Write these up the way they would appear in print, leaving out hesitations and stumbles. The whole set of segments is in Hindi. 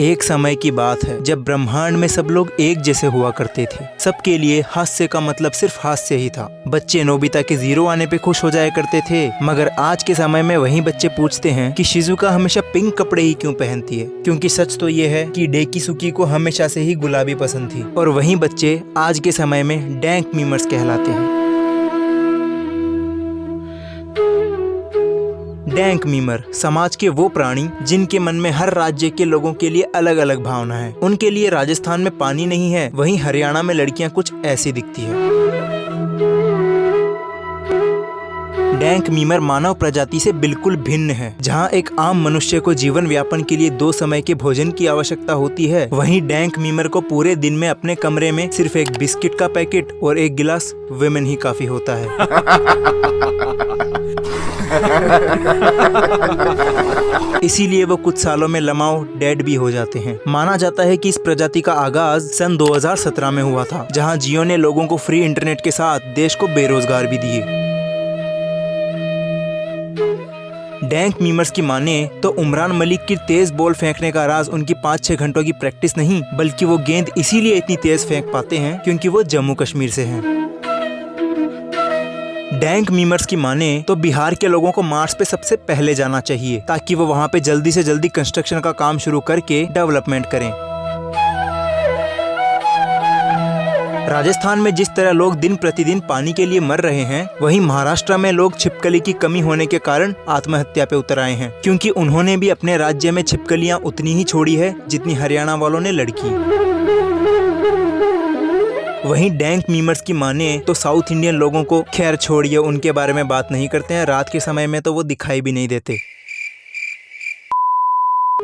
एक समय की बात है जब ब्रह्मांड में सब लोग एक जैसे हुआ करते थे। सबके लिए हास्य का मतलब सिर्फ हास्य ही था। बच्चे नोबिता के 0 आने पे खुश हो जाया करते थे, मगर आज के समय में वही बच्चे पूछते हैं कि शिजुका हमेशा पिंक कपड़े ही क्यों पहनती है, क्योंकि सच तो ये है कि डेकिसुकी को हमेशा से ही गुलाबी पसंद थी। और वही बच्चे आज के समय में डैंक मीमर्स कहलाते हैं। डैंक मीमर समाज के वो प्राणी जिनके मन में हर राज्य के लोगों के लिए अलग अलग भावना है। उनके लिए राजस्थान में पानी नहीं है, वहीं हरियाणा में लड़कियां कुछ ऐसी दिखती है। डैंक मीमर मानव प्रजाति से बिल्कुल भिन्न है। जहां एक आम मनुष्य को जीवन व्यापन के लिए 2 समय के भोजन की आवश्यकता होती है, वहीं डैंक मीमर को पूरे दिन में अपने कमरे में सिर्फ एक बिस्किट का पैकेट और 1 गिलास विमेन ही काफी होता है। इसीलिए वो कुछ सालों में लमाओ डेड भी हो जाते हैं। माना जाता है कि इस प्रजाति का आगाज सन 2017 में हुआ था, जहां जियो ने लोगों को फ्री इंटरनेट के साथ देश को बेरोजगार भी दिए। डैंक मीमर्स की माने तो उमरान मलिक की तेज बॉल फेंकने का राज उनकी 5-6 घंटों की प्रैक्टिस नहीं, बल्कि वो गेंद इसीलिए इतनी तेज फेंक पाते हैं क्योंकि वो जम्मू कश्मीर से हैं। डैंक मीमर्स की माने तो बिहार के लोगों को मार्स पे सबसे पहले जाना चाहिए, ताकि वो वहाँ पे जल्दी से जल्दी कंस्ट्रक्शन का काम शुरू करके डेवलपमेंट करें। राजस्थान में जिस तरह लोग दिन प्रतिदिन पानी के लिए मर रहे हैं, वहीं महाराष्ट्र में लोग छिपकली की कमी होने के कारण आत्महत्या पे उतर आए हैं, क्योंकि उन्होंने भी अपने राज्य में छिपकलियां उतनी ही छोड़ी है जितनी हरियाणा वालों ने लड़की। वहीं डैंक मीमर्स की माने तो साउथ इंडियन लोगों को खैर छोड़िए, उनके बारे में बात नहीं करते हैं। रात के समय में तो वो दिखाई भी नहीं देते।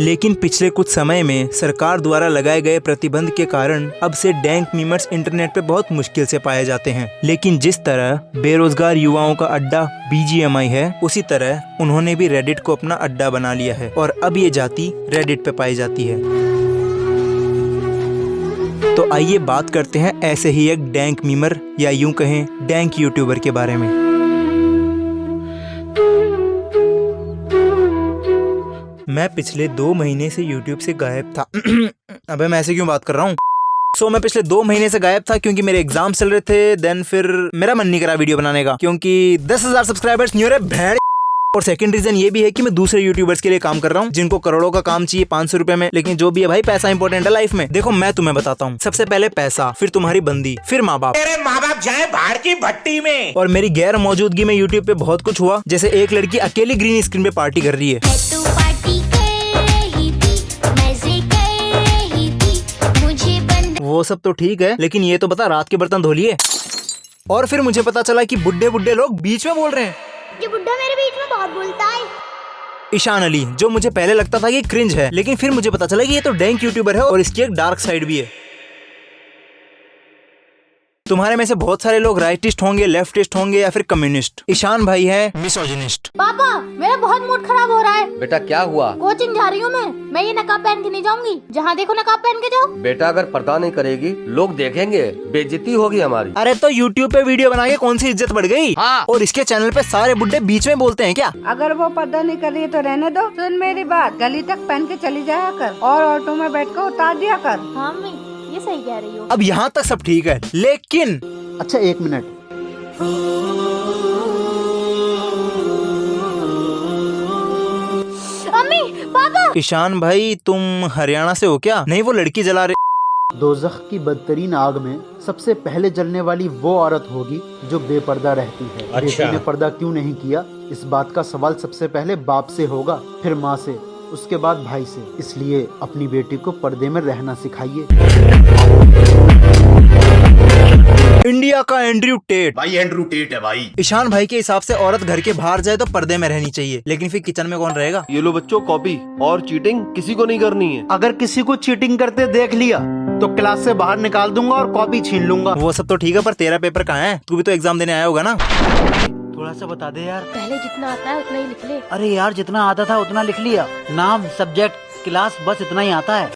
लेकिन पिछले कुछ समय में सरकार द्वारा लगाए गए प्रतिबंध के कारण अब से डैंक मीमर्स इंटरनेट पे बहुत मुश्किल से पाए जाते हैं। लेकिन जिस तरह बेरोजगार युवाओं का अड्डा BGMI है, उसी तरह उन्होंने भी रेडिट को अपना अड्डा बना लिया है और अब ये जाति रेडिट पे पाई जाती है। तो आइए बात करते हैं ऐसे ही एक डैंक मीमर या यूं कहें डैंक यूट्यूबर के बारे में। मैं पिछले 2 महीने से YouTube से गायब था। अबे मैं ऐसे क्यों बात कर रहा हूँ? मैं पिछले 2 महीने से गायब था क्योंकि मेरे एग्जाम चल रहे थे। देन फिर मेरा मन नहीं करा वीडियो बनाने का, क्योंकि 10,000 सब्सक्राइबर्स नहीं हो रहे भेड़। और सेकंड रीजन ये भी है कि मैं दूसरे यूट्यूबर्स के लिए काम कर रहा हूँ, जिनको करोड़ों का काम चाहिए 500 रुपए में। लेकिन जो भी है भाई, पैसा इंपॉर्टेंट है लाइफ में। देखो मैं तुम्हें बताता हूँ, सबसे पहले पैसा, फिर तुम्हारी बंदी, फिर माँ बाप। मेरे माँ बाप जाए बाहर की भट्टी में। और मेरी गैर मौजूदगी में यूट्यूब पे बहुत कुछ हुआ, जैसे एक लड़की अकेली ग्रीन स्क्रीन पे पार्टी कर रही है। वो सब तो ठीक है, लेकिन ये तो बता रात के बर्तन धो लिए। और फिर मुझे पता चला कि बुड्ढे बुड्ढे लोग बीच में बोल रहे हैं। ये बुड्ढा मेरे बीच में बहुत बोलता है। ईशान अली, जो मुझे पहले लगता था कि क्रिंज है, लेकिन फिर मुझे पता चला कि ये तो डैंक यूट्यूबर है और इसकी एक डार्क साइड भी है। तुम्हारे में से बहुत सारे लोग राइटिस्ट होंगे, लेफ्टिस्ट होंगे या फिर कम्युनिस्ट। ईशान भाई है मिसोजिनिस्ट। पापा मेरा बहुत मूड खराब हो रहा है। बेटा क्या हुआ? कोचिंग जा रही हूँ मैं ये नकाब पहन के नहीं जाऊंगी। जहाँ देखो नकाब पहन के जाओ। बेटा अगर पर्दा नहीं करेगी लोग देखेंगे, बेइज्जती होगी हमारी। अरे तो YouTube पे वीडियो बना के कौन सी इज्जत बढ़ गई? हाँ। और इसके चैनल पे सारे बुड्ढे बीच में बोलते हैं क्या? अगर वो पर्दा नहीं कर रही है तो रहने दो। सुन मेरी बात, गली तक पहन के चली जाया कर और ऑटो में बैठ कर उतार दिया कर। हाँ मम्मी, ये सही कह रही हो। अब यहाँ तक सब ठीक है, लेकिन अच्छा 1 मिनट। Mummy papa. ईशान भाई तुम हरियाणा से हो क्या? नहीं वो लड़की जला रही। दोज़ख की बदतरीन आग में सबसे पहले जलने वाली वो औरत होगी जो बेपर्दा रहती है। बेटी ने पर्दा क्यों नहीं किया, इस बात का सवाल सबसे पहले बाप से होगा, फिर माँ से, उसके बाद भाई से। इसलिए अपनी बेटी को पर्दे में रहना सिखाइए। इंडिया का एंड्रयू टेट। भाई एंड्रू टेट है भाई। ईशान भाई के हिसाब से औरत घर के बाहर जाए तो पर्दे में रहनी चाहिए, लेकिन फिर किचन में कौन रहेगा? ये लो बच्चों कॉपी, और चीटिंग किसी को नहीं करनी है। अगर किसी को चीटिंग करते देख लिया तो क्लास से बाहर निकाल दूंगा और कॉपी छीन लूंगा। वो सब तो ठीक है, पर तेरा पेपर कहाँ है? तू भी तो एग्जाम देने आया होगा ना? थोड़ा सा बता दे यार। पहले जितना आता है उतना ही लिख ले। अरे यार जितना आता था उतना लिख लिया। नाम, सब्जेक्ट, क्लास, बस इतना ही आता है।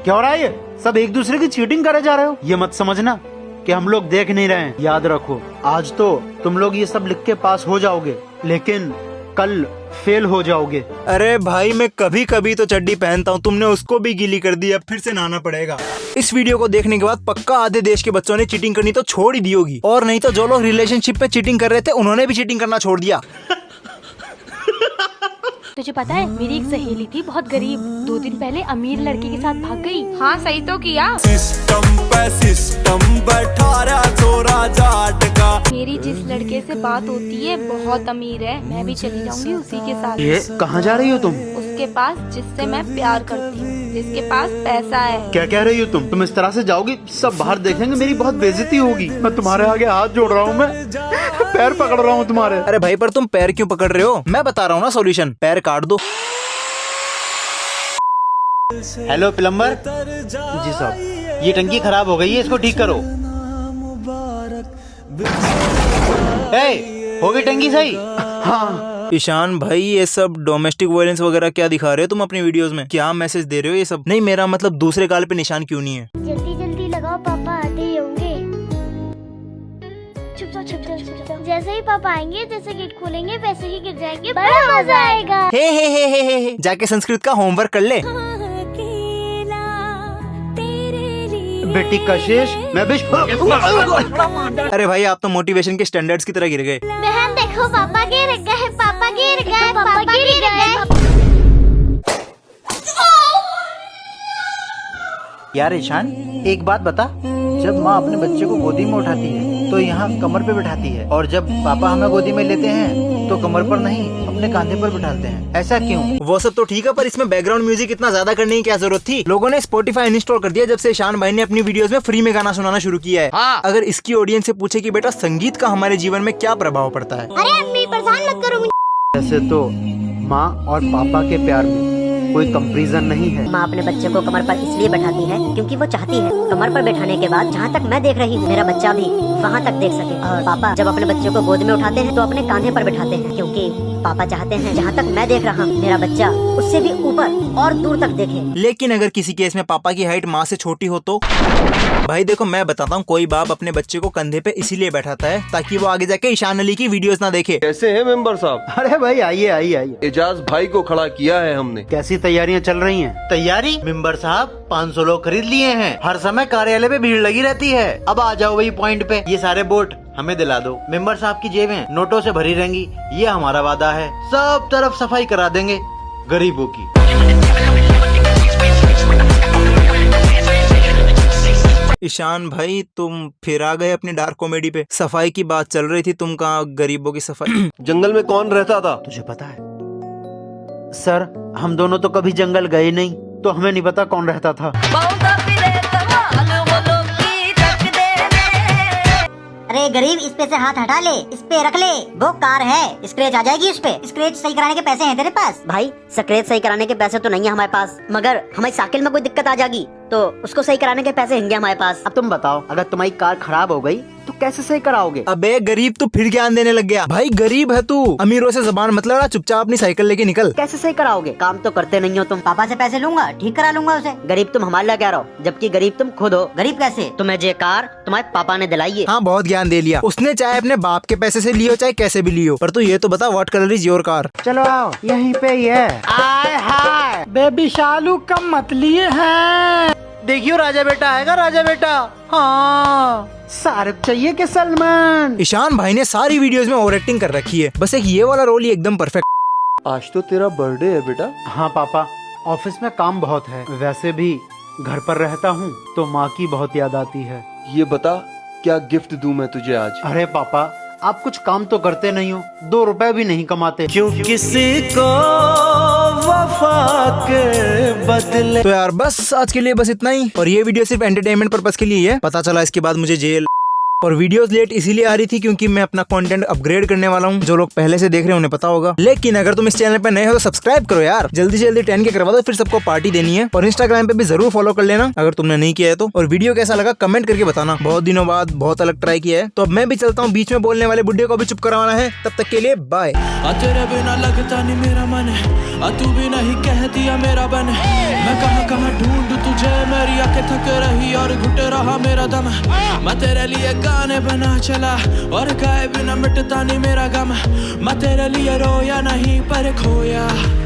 क्या हो रहा है? ये सब एक दूसरे की चीटिंग करे जा रहे हो। ये मत समझना कि हम लोग देख नहीं रहे हैं। याद रखो, आज तो तुम लोग ये सब लिख के पास हो जाओगे, लेकिन कल फेल हो जाओगे। अरे भाई मैं कभी कभी तो चड्डी पहनता हूँ, तुमने उसको भी गीली कर दी, अब फिर से नहाना पड़ेगा। इस वीडियो को देखने के बाद पक्का आधे देश के बच्चों ने चीटिंग करनी तो छोड़ ही दी होगी, और नहीं तो जो लोग रिलेशनशिप पे चीटिंग कर रहे थे उन्होंने भी चीटिंग करना छोड़ दिया। तुझे पता है मेरी एक सहेली थी बहुत गरीब, 2 दिन पहले अमीर लड़के के साथ भाग गई। हाँ सही तो किया। सिस्टम बैठा रहा चोरा जाट का। मेरी जिस लड़के से बात होती है बहुत अमीर है, मैं भी चली जाऊंगी उसी के साथ। ये कहाँ जा रही हो तुम? उसके पास जिससे मैं प्यार करती हूँ, जिसके पास पैसा है। क्या कह रही हो तुम इस तरह से जाओगी? सब बाहर देखेंगे, मेरी बहुत बेइज्जती होगी। मैं तुम्हारे आगे हाथ जोड़ रहा हूँ, मैं पैर पकड़ रहा हूँ तुम्हारे। अरे भाई पर तुम पैर क्यों पकड़ रहे हो? मैं बता रहा हूँ ना सॉल्यूशन, पैर काट दो। हेलो प्लम्बर जी साहब, ये टंकी खराब हो गई है, इसको ठीक करो। हो गई टंकी सही? हाँ। ईशान भाई ये सब डोमेस्टिक वायलेंस वगैरह क्या दिखा रहे हो तुम अपनी वीडियोस में? क्या मैसेज दे रहे हो ये सब? नहीं मेरा मतलब दूसरे गाल पे निशान क्यों नहीं है? जल्दी जल्दी लगाओ, पापा आते ही होंगे। चुप जाओ। जैसे ही पापा आएंगे, जैसे गेट खोलेंगे वैसे ही गिर जाएंगे, बड़ा मजा आएगा। हे जाके संस्कृत का होमवर्क कर ले। बेटी कशिश, मैं भी। अरे भाई आप तो मोटिवेशन के स्टैंडर्ड्स की तरह गिर गए। बहन देखो पापा गिर गए, पापा गिर गए, पापा गिर गए। यार ईशान एक बात बता, जब माँ अपने बच्चे को गोदी में उठाती है तो यहाँ कमर पे बिठाती है, और जब पापा हमें गोदी में लेते हैं तो कमर पर नहीं अपने कांधे पर बिठाते हैं, ऐसा क्यों? वो सब तो ठीक है, पर इसमें बैकग्राउंड म्यूजिक इतना ज्यादा करने की क्या जरूरत थी? लोगों ने स्पॉटिफाई इंस्टॉल कर दिया जब से ईशान भाई ने अपनी वीडियोस में फ्री में गाना सुनाना शुरू किया है। हाँ। अगर इसकी ऑडियंस से पूछे कि बेटा संगीत का हमारे जीवन में क्या प्रभाव पड़ता है? अरे अम्मी परेशान मत करो मुझे। ऐसे तो माँ और पापा के प्यार में कोई कंपैरिजन नहीं है। माँ अपने बच्चे को कमर पर इसलिए बैठाती है क्योंकि वो चाहती है कमर पर बैठाने के बाद जहाँ तक मैं देख रही हूँ मेरा बच्चा भी वहाँ तक देख सके। और पापा जब अपने बच्चे को गोद में उठाते हैं तो अपने कांधे पर बैठाते हैं, क्योंकि पापा चाहते हैं जहाँ तक मैं देख रहा हूँ मेरा बच्चा उससे भी ऊपर और दूर तक देखे। लेकिन अगर किसी केस में पापा की हाइट माँ से छोटी हो तो? भाई देखो मैं बताता हूँ, कोई बाप अपने बच्चे को कंधे पे इसीलिए बैठाता है ताकि वो आगे जाके ईशान अली की वीडियोस ना देखे। कैसे हैं मेंबर साहब? अरे भाई आइए आइए आइए। एजाज भाई को खड़ा किया है हमने। कैसी तैयारियां चल रही हैं? तैयारी मेंबर साहब 500 लोग खरीद लिए हैं। हर समय कार्यालय पे भीड़ लगी रहती है। अब आ जाओ वही पॉइंट पे। ये सारे बोट हमें दिला दो। मेंबर साहब की जेबें नोटों से भरी रहेंगी, ये हमारा वादा है। सब तरफ सफाई करा देंगे गरीबों की। ईशान भाई तुम फिर आ गए अपनी डार्क कॉमेडी पे। सफाई की बात चल रही थी, तुम कहाँ गरीबों की सफाई? जंगल में कौन रहता था? तुझे पता है सर, हम दोनों तो कभी जंगल गए नहीं, तो हमें नहीं पता कौन रहता था। अरे गरीब इस पे से हाथ हटा ले, इस पे रख ले, वो कार है, स्क्रैच आ जाएगी उस पे। स्क्रैच सही कराने के पैसे हैं तेरे पास? भाई स्क्रैच सही कराने के पैसे तो नहीं है हमारे पास, मगर हमारी साइकिल में कोई दिक्कत आ जाएगी तो उसको सही कराने के पैसे होंगे हमारे पास। अब तुम बताओ, अगर तुम्हारी कार खराब हो गई तो कैसे सही कराओगे? अबे गरीब तू फिर ज्ञान देने लग गया। भाई गरीब है तू, अमीरों से जबान मत लड़ा, चुपचाप अपनी साइकिल लेके निकल। कैसे सही कराओगे? काम तो करते नहीं हो तुम। पापा से पैसे लूंगा, ठीक करा लूंगा उसे। गरीब तुम हमारे लिए कह रहे हो, जबकि गरीब तुम खुद हो। गरीब कैसे? तुम्हें ये कार तुम्हारे पापा ने दिलाई है। हाँ बहुत ज्ञान दे लिया उसने, चाहे अपने बाप के पैसे से लियो चाहे कैसे भी लियो। पर तू ये तो बता, what colour is your car? चलो आओ, यहीं पे ही है। आय हाय बेबी शालू कम मत लिए हैं। देखियो राजा बेटा आएगा, राजा बेटा। हाँ शाहरुख चाहिए कि सलमान? ईशान भाई ने सारी वीडियोस में ओवर एक्टिंग कर रखी है, बस एक ये वाला रोल ही एकदम परफेक्ट। आज तो तेरा बर्थडे है बेटा। हाँ पापा, ऑफिस में काम बहुत है, वैसे भी घर पर रहता हूँ तो माँ की बहुत याद आती है। ये बता क्या गिफ्ट दूं मैं तुझे आज? अरे पापा आप कुछ काम तो करते नहीं हो, 2 रुपए भी नहीं कमाते। क्यों किसी को वफा के बदले। तो यार बस आज के लिए बस इतना ही, और ये वीडियो सिर्फ एंटरटेनमेंट पर्पस के लिए है। पता चला इसके बाद मुझे जेल, और वीडियोस लेट इसीलिए आ रही थी क्योंकि मैं अपना कंटेंट अपग्रेड करने वाला हूँ। जो लोग पहले से देख रहे हैं उन्हें पता होगा, लेकिन अगर तुम इस चैनल पे नए हो तो सब्सक्राइब करो यार, जल्दी से जल्दी 10K करवा दो, फिर सबको पार्टी देनी है। और इंस्टाग्राम पे भी जरूर फॉलो कर लेना अगर तुमने नहीं किया है तो। और वीडियो कैसा लगा कमेंट करके बताना, बहुत दिनों बाद बहुत अलग ट्राई किया है। तो अब मैं भी चलता हूँ, बीच में बोलने वाले बुड्ढे को भी चुप करवाना है। तब तक के लिए बाय। तेरे बिना लगता नहीं मेरा मन, तू भी नहीं कह दिया मेरा बन। मैं कहाँ कहाँ ढूंढ तुझे, मेरी आंखें थक रही और घुट रहा मेरा दम। मैं तेरे लिए गाने बना चला और गाए बिना मिटता नहीं मेरा गम। मैं तेरे लिए रोया नहीं पर खोया।